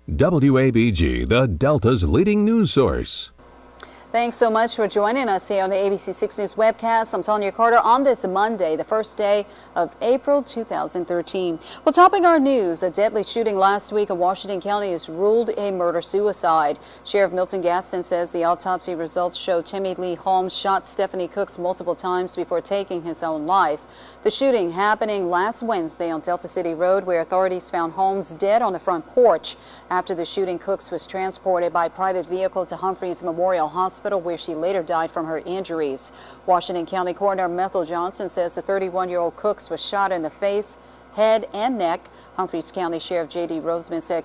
WABG, the Delta's leading news source. Thanks so much for joining us here on the ABC 6 News webcast. I'm Sonia Carter on this Monday, the first day of April 2013. Well, topping our news, a deadly shooting last week in Washington County is ruled a murder-suicide. Sheriff Milton Gaston says the autopsy results show Timmy Lee Holmes shot Stephanie Cooks multiple times before taking his own life. The shooting happening last Wednesday on Delta City Road, where authorities found Holmes dead on the front porch. After the shooting, Cooks was transported by private vehicle to Humphreys Memorial Hospital, where she later died from her injuries. Washington County Coroner Methel Johnson says the 31-year-old Cooks was shot in the face, head, and neck. Humphreys County Sheriff J.D. Roseman said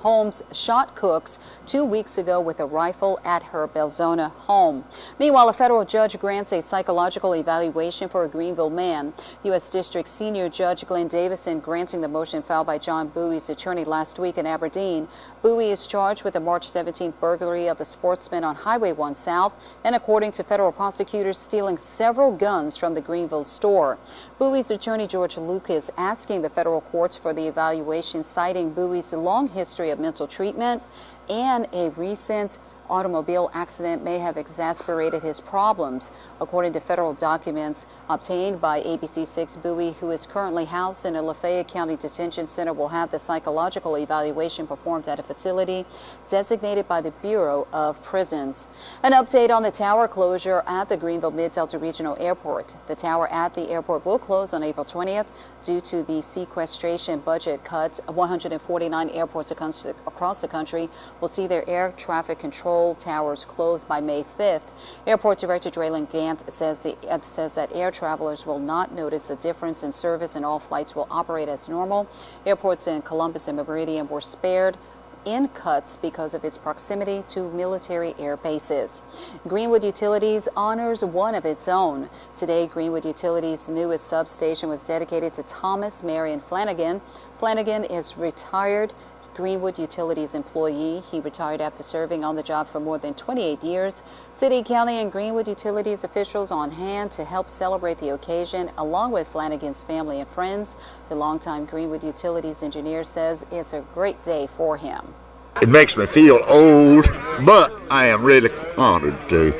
Holmes shot Cooks 2 weeks ago with a rifle at her Belzona home. Meanwhile, a federal judge grants a psychological evaluation for a Greenville man. U.S. District Senior Judge Glenn Davison granting the motion filed by John Bowie's attorney last week in Aberdeen. Bowie is charged with the March 17th burglary of the Sportsman on Highway 1 South and, according to federal prosecutors, stealing several guns from the Greenville store. Bowie's attorney George Luke is asking the federal courts for the evaluation, citing Bowie's long history of mental treatment and a recent automobile accident may have exacerbated his problems. According to federal documents obtained by ABC 6, Bowie, who is currently housed in a Lafayette County Detention Center, will have the psychological evaluation performed at a facility designated by the Bureau of Prisons. An update on the tower closure at the Greenville Mid-Delta Regional Airport. The tower at the airport will close on April 20th due to the sequestration budget cuts. 149 airports across the country will see their air traffic control towers closed by May 5th. Airport Director Draylen Gant says that air travelers will not notice a difference in service and all flights will operate as normal. Airports in Columbus and Meridian were spared in cuts because of its proximity to military air bases. Greenwood Utilities honors one of its own. Today, Greenwood Utilities' newest substation was dedicated to Thomas Marion Flanagan. Flanagan is retired Greenwood Utilities employee. He retired after serving on the job for more than 28 years. City, county, and Greenwood Utilities officials on hand to help celebrate the occasion, along with Flanagan's family and friends. The longtime Greenwood Utilities engineer says it's a great day for him. It makes me feel old, but I am really honored to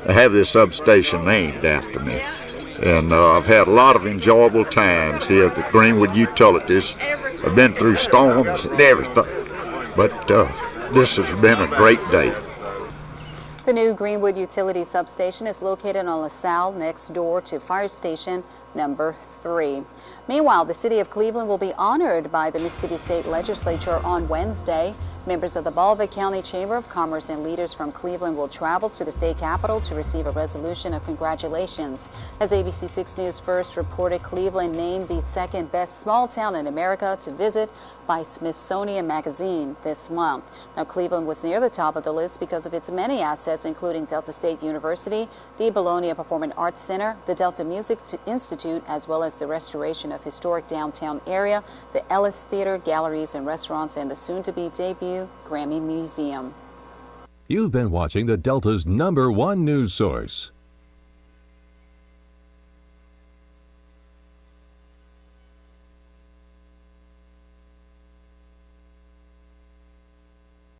have this substation named after me. And I've had a lot of enjoyable times here at the Greenwood Utilities. I've been through storms and everything, but this has been a great day. The new Greenwood Utility substation is located on LaSalle, next door to Fire Station number 3. Meanwhile, the city of Cleveland will be honored by the Mississippi State Legislature on Wednesday. Members of the Wabg County Chamber of Commerce and leaders from Cleveland will travel to the state capitol to receive a resolution of congratulations. As ABC 6 News first reported, Cleveland named the second best small town in America to visit by Smithsonian Magazine this month. Now, Cleveland was near the top of the list because of its many assets, including Delta State University, the Bologna Performing Arts Center, the Delta Music Institute, as well as the restoration of historic downtown area, the Ellis Theater, galleries and restaurants, and the soon-to-be debut Grammy Museum. You've been watching the Delta's #1 news source,